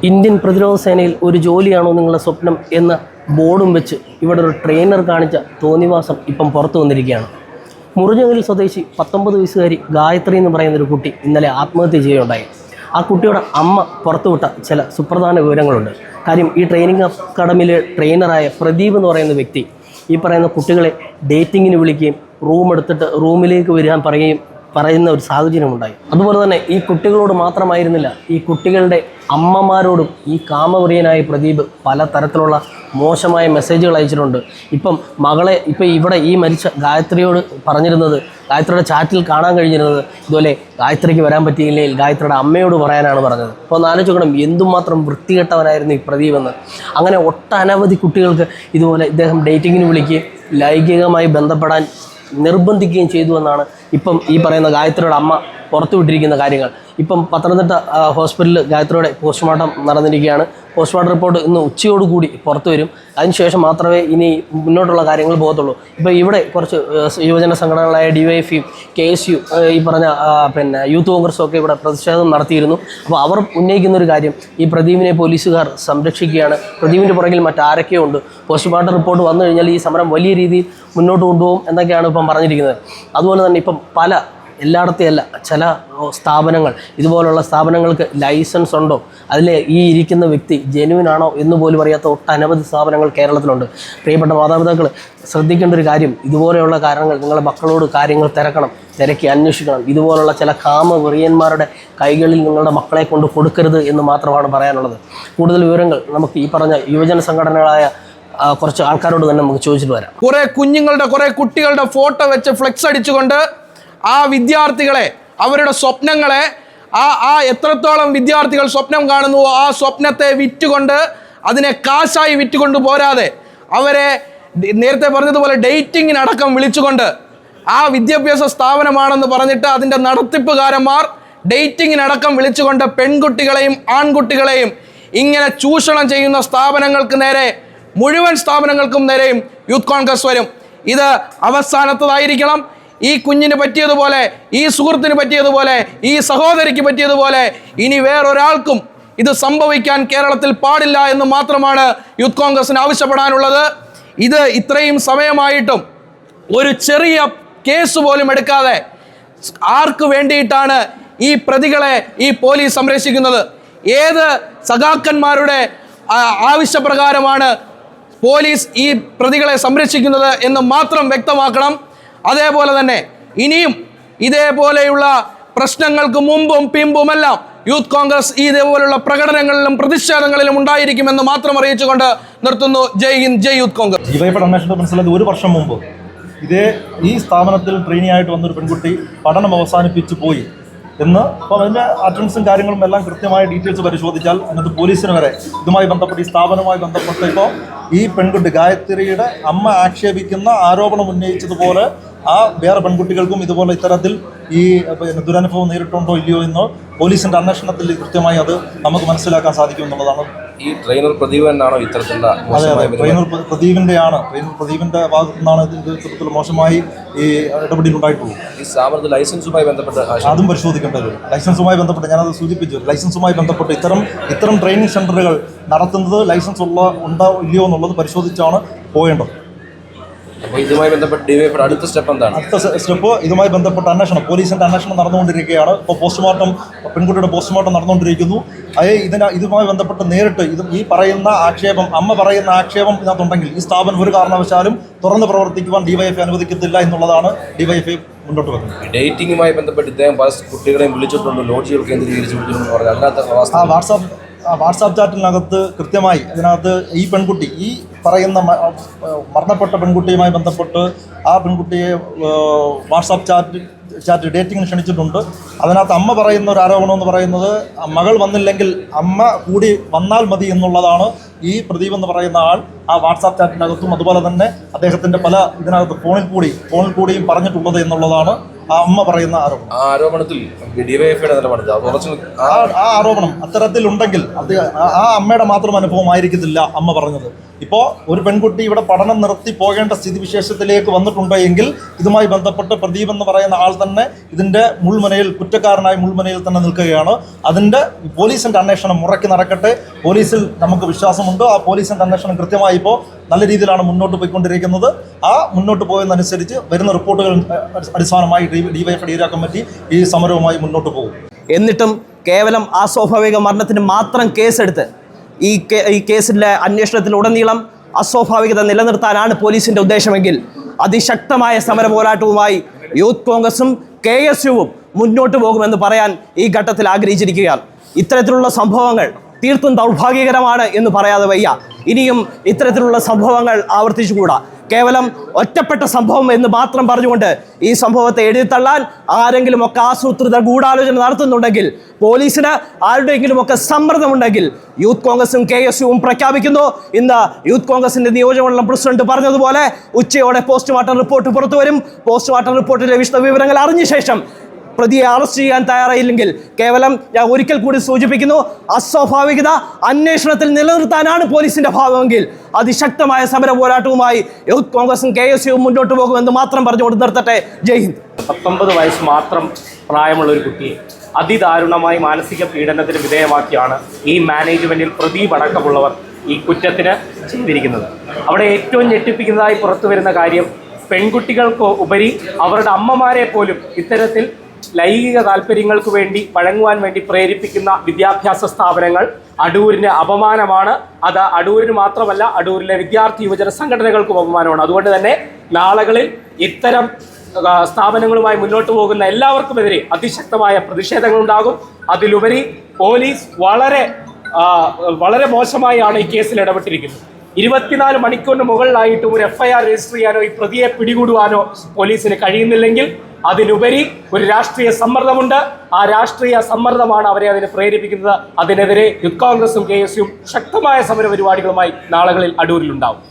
Indian പ്രതിരോധ സേനയിൽ ഒരു ജോലിയാണോ നിങ്ങളുടെ സ്വപ്നം എന്ന ബോർഡും വെച്ച് ഇവിടെ ഒരു ട്രെയിനർ കാണിച്ച തോന്നിവാസം ഇപ്പം പുറത്തു വന്നിരിക്കുകയാണ്. മുറിഞ്ഞകലിൽ സ്വദേശി 19 വയസ്സുകാരി ഗായത്രി എന്ന് പറയുന്നൊരു കുട്ടി ഇന്നലെ ആത്മഹത്യ ചെയ്യുകയുണ്ടായി. ആ കുട്ടിയുടെ അമ്മ പുറത്തുവിട്ട ചില സുപ്രധാന വിവരങ്ങളുണ്ട്. കാര്യം ഈ ട്രെയിനിങ് അക്കാഡമിയിലെ ട്രെയിനറായ പ്രദീപ് എന്ന് പറയുന്ന വ്യക്തി ഈ പറയുന്ന കുട്ടികളെ ഡേറ്റിങ്ങിന് വിളിക്കുകയും റൂം എടുത്തിട്ട് റൂമിലേക്ക് വരാൻ പറയുന്ന ഒരു സാഹചര്യമുണ്ടായി. അതുപോലെ തന്നെ ഈ കുട്ടികളോട് മാത്രമായിരുന്നില്ല, ഈ കുട്ടികളുടെ അമ്മമാരോടും ഈ കാമപ്രിയനായ പ്രദീപ് പലതരത്തിലുള്ള മോശമായ മെസ്സേജുകൾ അയച്ചിട്ടുണ്ട്. ഇപ്പം ഇവിടെ ഈ മരിച്ച ഗായത്രിയോട് പറഞ്ഞിരുന്നത്, ഗായത്രിയുടെ ചാറ്റിൽ കാണാൻ കഴിഞ്ഞിരുന്നത് ഇതുപോലെ ഗായത്രിക്ക് വരാൻ പറ്റിയില്ലെങ്കിൽ ഗായത്രിയുടെ അമ്മയോട് പറയാനാണ് പറഞ്ഞത്. അപ്പോൾ ഒന്ന് ആലോചിക്കണം, എന്തുമാത്രം വൃത്തികെട്ടവനായിരുന്നു ഈ പ്രദീപ് എന്ന്. അങ്ങനെ ഒട്ടനവധി കുട്ടികൾക്ക് ഇതുപോലെ ഇദ്ദേഹം ഡേറ്റിങ്ങിന് വിളിക്കുകയും ലൈംഗികമായി ബന്ധപ്പെടാൻ നിർബന്ധിക്കുകയും ചെയ്തു എന്നാണ് ഇപ്പം ഈ പറയുന്ന ഗായത്രിയുടെ അമ്മ പുറത്തുവിട്ടിരിക്കുന്ന കാര്യങ്ങൾ. ഇപ്പം പത്തനംതിട്ട ഹോസ്പിറ്റലിൽ ഗായത്രിയുടെ പോസ്റ്റ്മോർട്ടം നടന്നിരിക്കുകയാണ്. പോസ്റ്റ്മോർട്ടം റിപ്പോർട്ട് ഇന്ന് ഉച്ചയോടുകൂടി പുറത്തു വരും. അതിനുശേഷം മാത്രമേ ഇനി മുന്നോട്ടുള്ള കാര്യങ്ങൾ പോകത്തുള്ളൂ. ഇപ്പോൾ ഇവിടെ കുറച്ച് യുവജന സംഘടനകളായ DYFയും KSU ഈ പറഞ്ഞ യൂത്ത് കോൺഗ്രസ്സും ഒക്കെ ഇവിടെ പ്രതിഷേധം നടത്തിയിരുന്നു. അപ്പോൾ അവർ ഉന്നയിക്കുന്നൊരു കാര്യം, ഈ പ്രദീപിനെ പോലീസുകാർ സംരക്ഷിക്കുകയാണ്, പ്രദീപിൻ്റെ പുറകിൽ മറ്റാരൊക്കെയോ ഉണ്ട്, പോസ്റ്റ്മോർട്ടം റിപ്പോർട്ട് വന്നു കഴിഞ്ഞാൽ ഈ സമരം വലിയ രീതിയിൽ മുന്നോട്ട് കൊണ്ടുപോകും എന്നൊക്കെയാണ് ഇപ്പം പറഞ്ഞിരിക്കുന്നത്. അതുപോലെ തന്നെ ഇപ്പം എല്ലായിടത്തെയല്ല, ചില സ്ഥാപനങ്ങൾ, ഇതുപോലുള്ള സ്ഥാപനങ്ങൾക്ക് ലൈസൻസ് ഉണ്ടോ, അതിൽ ഈ ഇരിക്കുന്ന വ്യക്തി ജെന്യുവിനാണോ എന്ന് പോലും അറിയാത്ത ഒട്ടനവധി സ്ഥാപനങ്ങൾ കേരളത്തിലുണ്ട്. പ്രിയപ്പെട്ട മാതാപിതാക്കൾ ശ്രദ്ധിക്കേണ്ട ഒരു കാര്യം, ഇതുപോലെയുള്ള കാരണങ്ങൾ നിങ്ങളുടെ മക്കളോട് കാര്യങ്ങൾ തിരക്കി അന്വേഷിക്കണം. ഇതുപോലുള്ള ചില കാമവെറിയന്മാരുടെ കൈകളിൽ നിങ്ങളുടെ മക്കളെ കൊണ്ട് കൊടുക്കരുത് എന്ന് മാത്രമാണ് പറയാനുള്ളത്. കൂടുതൽ വിവരങ്ങൾ നമുക്ക് ഈ പറഞ്ഞ യുവജന സംഘടനകളായ കുറച്ച് ആൾക്കാരോട് തന്നെ നമുക്ക് ചോദിച്ചിട്ട് വരാം. കുറേ കുട്ടികളുടെ ഫോട്ടോ വെച്ച് ഫ്ലെക്സ് അടിച്ചുകൊണ്ട് ആ വിദ്യാർത്ഥികളെ, അവരുടെ സ്വപ്നങ്ങളെ, എത്രത്തോളം വിദ്യാർത്ഥികൾ സ്വപ്നം കാണുന്നുവോ ആ സ്വപ്നത്തെ വിറ്റുകൊണ്ട്, അതിനെ കാശായി വിറ്റുകൊണ്ട് പോരാതെ അവരെ നേരത്തെ പറഞ്ഞതുപോലെ ഡേറ്റിങ്ങിനടക്കം വിളിച്ചുകൊണ്ട്, ആ വിദ്യാഭ്യാസ സ്ഥാപനമാണെന്ന് പറഞ്ഞിട്ട് അതിൻ്റെ നടത്തിപ്പുകാരന്മാർ ഡേറ്റിങ്ങിനടക്കം വിളിച്ചുകൊണ്ട് പെൺകുട്ടികളെയും ആൺകുട്ടികളെയും ഇങ്ങനെ ചൂഷണം ചെയ്യുന്ന സ്ഥാപനങ്ങൾക്ക് നേരെ, മുഴുവൻ സ്ഥാപനങ്ങൾക്കും നേരെയും യൂത്ത് കോൺഗ്രസ് വരും. ഇത് അവസാനത്തതായിരിക്കണം. ഈ കുഞ്ഞിന് പറ്റിയതുപോലെ, ഈ സുഹൃത്തിന് പറ്റിയതുപോലെ, ഈ സഹോദരിക്ക് പറ്റിയതുപോലെ ഇനി വേറൊരാൾക്കും ഇത് സംഭവിക്കാൻ കേരളത്തിൽ പാടില്ല എന്ന് മാത്രമാണ് യൂത്ത് കോൺഗ്രസിന് ആവശ്യപ്പെടാനുള്ളത്. ഇത് ഇത്രയും സമയമായിട്ടും ഒരു ചെറിയ കേസ് പോലും എടുക്കാതെ ആർക്ക് വേണ്ടിയിട്ടാണ് ഈ പ്രതികളെ ഈ പോലീസ് സംരക്ഷിക്കുന്നത്? ഏത് സഖാക്കന്മാരുടെ ആവശ്യപ്രകാരമാണ് പോലീസ് ഈ പ്രതികളെ സംരക്ഷിക്കുന്നത് എന്ന് മാത്രം വ്യക്തമാക്കണം. അതേപോലെ തന്നെ ഇനിയും ഇതേപോലെയുള്ള പ്രശ്നങ്ങൾക്ക് മുമ്പും പിമ്പുമെല്ലാം യൂത്ത് കോൺഗ്രസ് ഇതേപോലുള്ള പ്രകടനങ്ങളിലും പ്രതിഷേധങ്ങളിലും ഉണ്ടായിരിക്കുമെന്ന് മാത്രം അറിയിച്ചുകൊണ്ട് നിർത്തുന്നു. ജയ് ഹിന്ദ്, ജയ് യൂത്ത് കോൺഗ്രസ്. അന്വേഷണത്തെ മനസ്സിലാക്കി 1 വർഷം മുമ്പ് ഈ സ്ഥാപനത്തിൽ ട്രെയിനി ആയിട്ട് വന്നൊരു പെൺകുട്ടി പഠനം അവസാനിപ്പിച്ച് പോയി എന്ന്. അപ്പോൾ അതിൻ്റെ അറ്റൻഡൻസും കാര്യങ്ങളും എല്ലാം കൃത്യമായ ഡീറ്റെയിൽസ് പരിശോധിച്ചാൽ അതിനകത്ത് പോലീസിന് വരെ ഇതുമായി ബന്ധപ്പെട്ട്, ഈ സ്ഥാപനവുമായി ബന്ധപ്പെട്ട് ഇപ്പോൾ ഈ പെൺകുട്ടി ഗായത്രിയുടെ അമ്മ ആക്ഷേപിക്കുന്ന ആരോപണം ഉന്നയിച്ചതുപോലെ വേറെ പെൺകുട്ടികൾക്കും ഇതുപോലെ ഇത്തരത്തിൽ ഈ ദുരനുഭവം നേരിട്ടുണ്ടോ ഇല്ലയോ എന്ന് പോലീസിൻ്റെ അന്വേഷണത്തിൽ കൃത്യമായി അത് നമുക്ക് മനസ്സിലാക്കാൻ സാധിക്കും എന്നുള്ളതാണ്. ഈ ട്രെയിനർ പ്രദീപ് എന്നാണോ ഇത്തരത്തിലുള്ള? അതെ, ട്രെയിനർ പ്രദീപിൻ്റെ ഭാഗത്തു നിന്നാണ് ഇത്തരത്തിൽ മോശമായി ഈ ഇടപെടൽ ഉണ്ടായിട്ടുള്ളൂ. ഈ സ്ഥാപനത്തിൽ ലൈസൻസുമായി ബന്ധപ്പെട്ട് അതും പരിശോധിക്കേണ്ടത്. ലൈസൻസുമായി ബന്ധപ്പെട്ട് ഞാനത് സൂചിപ്പിച്ചു. ലൈസൻസുമായി ബന്ധപ്പെട്ട് ഇത്തരം ട്രെയിനിങ് സെൻ്ററുകൾ നടത്തുന്നത് ലൈസൻസ് ഉണ്ടോ ഇല്ലയോ എന്നുള്ളത് പരിശോധിച്ചാണ് പോകേണ്ടത്. അപ്പോൾ ഇതുമായി ബന്ധപ്പെട്ട് ഡിവൈഎഫ്ഐയുടെ അടുത്ത സ്റ്റെപ്പ് എന്താണ്? അടുത്ത സ്റ്റെപ്പ് ഇതുമായി ബന്ധപ്പെട്ട അന്വേഷണം, പോലീസിൻ്റെ അന്വേഷണം നടന്നുകൊണ്ടിരിക്കുകയാണ്. ഇപ്പോൾ പെൺകുട്ടിയുടെ പോസ്റ്റ്മോർട്ടം നടന്നുകൊണ്ടിരിക്കുന്നു. ഇതുമായി ബന്ധപ്പെട്ട് നേരിട്ട് ഈ പറയുന്ന ആക്ഷേപം, അമ്മ പറയുന്ന ആക്ഷേപം ഇതിനകത്തുണ്ടെങ്കിൽ ഈ സ്ഥാപനം ഒരു കാരണവശാലും തുറന്ന് പ്രവർത്തിക്കുവാൻ DYFI അനുവദിക്കത്തില്ല എന്നുള്ളതാണ് DYFI മുന്നോട്ട് വെക്കുന്നത്. ഡേറ്റിങ്ങുമായി ബന്ധപ്പെട്ട് ഇദ്ദേഹം പല കുട്ടികളെയും വിളിച്ചിട്ടുണ്ട്, ലോഡ്ജുകൾ കേന്ദ്രീകരിച്ച് വിളിച്ചിട്ടുണ്ടെന്ന് പറഞ്ഞു. അതിനകത്ത് വാട്സാപ്പ് ചാറ്റിനകത്ത് കൃത്യമായി അതിനകത്ത് ഈ പെൺകുട്ടി, ഈ പറയുന്ന മരണപ്പെട്ട പെൺകുട്ടിയുമായി ബന്ധപ്പെട്ട് ആ പെൺകുട്ടിയെ വാട്സാപ്പ് ചാറ്റ് ഡേറ്റിങ്ങിന് ക്ഷണിച്ചിട്ടുണ്ട്. അതിനകത്ത് അമ്മ പറയുന്ന ഒരു ആരോപണം എന്ന് പറയുന്നത്, മകൾ വന്നില്ലെങ്കിൽ അമ്മ കൂടി വന്നാൽ മതി എന്നുള്ളതാണ് ഈ പ്രദീപ് എന്ന് പറയുന്ന ആൾ ആ വാട്സാപ്പ് ചാറ്റിനകത്തും അതുപോലെ തന്നെ അദ്ദേഹത്തിൻ്റെ പല ഇതിനകത്ത് ഫോണിൽ കൂടിയും പറഞ്ഞിട്ടുള്ളത് എന്നുള്ളതാണ് ആ അമ്മ പറയുന്ന ആരോപണം. ആ ആരോപണത്തിൽ ഡിവൈഎഫ്ഐയുടെ നിലപാട് അത് ഉറച്ചു ആ ആരോപണം അത്തരത്തിലുണ്ടെങ്കിൽ അത് ആ അമ്മയുടെ മാത്രം അനുഭവമായിരിക്കത്തില്ല അമ്മ പറഞ്ഞത്. ഇപ്പോൾ ഒരു പെൺകുട്ടി ഇവിടെ പഠനം നിർത്തി പോകേണ്ട സ്ഥിതിവിശേഷത്തിലേക്ക് വന്നിട്ടുണ്ട് എങ്കിൽ ഇതുമായി ബന്ധപ്പെട്ട് പ്രദീപ് എന്ന് പറയുന്ന ആൾ തന്നെ ഇതിൻ്റെ മുൾമുനയിൽ, കുറ്റക്കാരനായ മുൾമുനയിൽ തന്നെ നിൽക്കുകയാണ്. അതിൻ്റെ പോലീസിൻ്റെ അന്വേഷണം മുറയ്ക്ക് നടക്കട്ടെ. പോലീസിൽ നമുക്ക് വിശ്വാസമുണ്ട്. ആ പോലീസിൻ്റെ അന്വേഷണം കൃത്യമായി ഇപ്പോൾ നല്ല രീതിയിലാണ് മുന്നോട്ട് പോയിക്കൊണ്ടിരിക്കുന്നത്. ആ മുന്നോട്ട് പോയതനുസരിച്ച് വരുന്ന റിപ്പോർട്ടുകൾ അടിസ്ഥാനമായി ഡിവൈഎഫ്ഐ ഏരിയ കമ്മിറ്റി ഈ സമരവുമായി മുന്നോട്ട് പോകും. എന്നിട്ടും കേവലം അസ്വാഭാവിക മരണത്തിന് മാത്രം കേസെടുത്ത് ഈ കേസിൻ്റെ അന്വേഷണത്തിലുടനീളം അസ്വാഭാവികത നിലനിർത്താനാണ് പോലീസിൻ്റെ ഉദ്ദേശമെങ്കിൽ അതിശക്തമായ സമര പോരാട്ടവുമായി യൂത്ത് കോൺഗ്രസും KSUവും മുന്നോട്ട് പോകുമെന്ന് പറയാൻ ഈ ഘട്ടത്തിൽ ആഗ്രഹിച്ചിരിക്കുകയാണ്. ഇത്തരത്തിലുള്ള സംഭവങ്ങൾ തീർത്തും ദൗർഭാഗ്യകരമാണ് എന്ന് പറയാതെ വയ്യ. ഇനിയും ഇത്തരത്തിലുള്ള സംഭവങ്ങൾ ആവർത്തിച്ചുകൂടാ. കേവലം ഒറ്റപ്പെട്ട സംഭവം എന്ന് മാത്രം പറഞ്ഞുകൊണ്ട് ഈ സംഭവത്തെ എഴുതിത്തള്ളാൻ ആരെങ്കിലുമൊക്കെ ആസൂത്രിത ഗൂഢാലോചന നടത്തുന്നുണ്ടെങ്കിൽ, പോലീസിന് ആരുടെയെങ്കിലുമൊക്കെ സമ്മർദ്ദമുണ്ടെങ്കിൽ യൂത്ത് കോൺഗ്രസും KSUവും പ്രഖ്യാപിക്കുന്നു. ഇന്ന് യൂത്ത് കോൺഗ്രസിൻ്റെ നിയോജകമണ്ഡലം പ്രസിഡന്റ് പറഞ്ഞതുപോലെ ഉച്ചയോടെ പോസ്റ്റ്മോർട്ടം റിപ്പോർട്ട് പുറത്തു വരും. പോസ്റ്റ്മോർട്ടം റിപ്പോർട്ടിലെ വിശദവിവരങ്ങൾ അറിഞ്ഞ ശേഷം പ്രതിയെ അറസ്റ്റ് ചെയ്യാൻ തയ്യാറായില്ലെങ്കിൽ കേവലം ഞാൻ ഒരിക്കൽ കൂടി സൂചിപ്പിക്കുന്നു, അസ്വാഭാവികത അന്വേഷണത്തിൽ നിലനിർത്താനാണ് പോലീസിന്റെ ഭാവമെങ്കിൽ അതിശക്തമായ സമര പോരാട്ടവുമായി യൂത്ത് കോൺഗ്രസും KSUവും മുന്നോട്ട് പോകുമെന്ന് മാത്രം പറഞ്ഞുകൊണ്ട് നിർത്തട്ടെ. ജയ് ഹിന്ദ്. 19 വയസ്സ് മാത്രം പ്രായമുള്ള ഒരു കുട്ടിയെ അതിദാരുണമായി മാനസിക പീഡനത്തിന് വിധേയമാക്കിയാണ് ഈ മാനേജ്മെന്റിൽ പ്രദീപ് അടക്കമുള്ളവർ ഈ കുറ്റത്തിന് ചെയ്തിരിക്കുന്നത്. അവിടെ ഏറ്റവും ഞെട്ടിപ്പിക്കുന്നതായി പുറത്തു വരുന്ന കാര്യം, പെൺകുട്ടികൾക്ക് ഉപരി അവരുടെ അമ്മമാരെ പോലും ഇത്തരത്തിൽ ലൈംഗിക താല്പര്യങ്ങൾക്ക് വേണ്ടി വഴങ്ങുവാൻ വേണ്ടി പ്രേരിപ്പിക്കുന്ന വിദ്യാഭ്യാസ സ്ഥാപനങ്ങൾ അടൂരിന് അപമാനമാണ്. അത് അടൂരിന് മാത്രമല്ല, അടൂരിലെ വിദ്യാർത്ഥി യുവജന സംഘടനകൾക്കും അപമാനമാണ്. അതുകൊണ്ട് തന്നെ നാളുകളിൽ ഇത്തരം സ്ഥാപനങ്ങളുമായി മുന്നോട്ട് പോകുന്ന എല്ലാവർക്കുമെതിരെ അതിശക്തമായ പ്രതിഷേധങ്ങളുണ്ടാകും. അതിലുപരി പോലീസ് വളരെ മോശമായാണ് ഈ കേസിൽ ഇടപെട്ടിരിക്കുന്നത്. 24 മണിക്കൂറിന് മുകളിലായിട്ടും ഒരു FIR രജിസ്റ്റർ ചെയ്യാനോ ഈ പ്രതിയെ പിടികൂടുവാനോ പോലീസിന് കഴിയുന്നില്ലെങ്കിൽ അതിലുപരി ഒരു രാഷ്ട്രീയ സമ്മർദ്ദമുണ്ട്. ആ രാഷ്ട്രീയ സമ്മർദ്ദമാണ് അവരെ അതിന് പ്രേരിപ്പിക്കുന്നത്. അതിനെതിരെ യൂത്ത് കോൺഗ്രസും KSUവും ശക്തമായ സമര പരിപാടികളുമായി നാളുകളിൽ അടൂരിലുണ്ടാവും.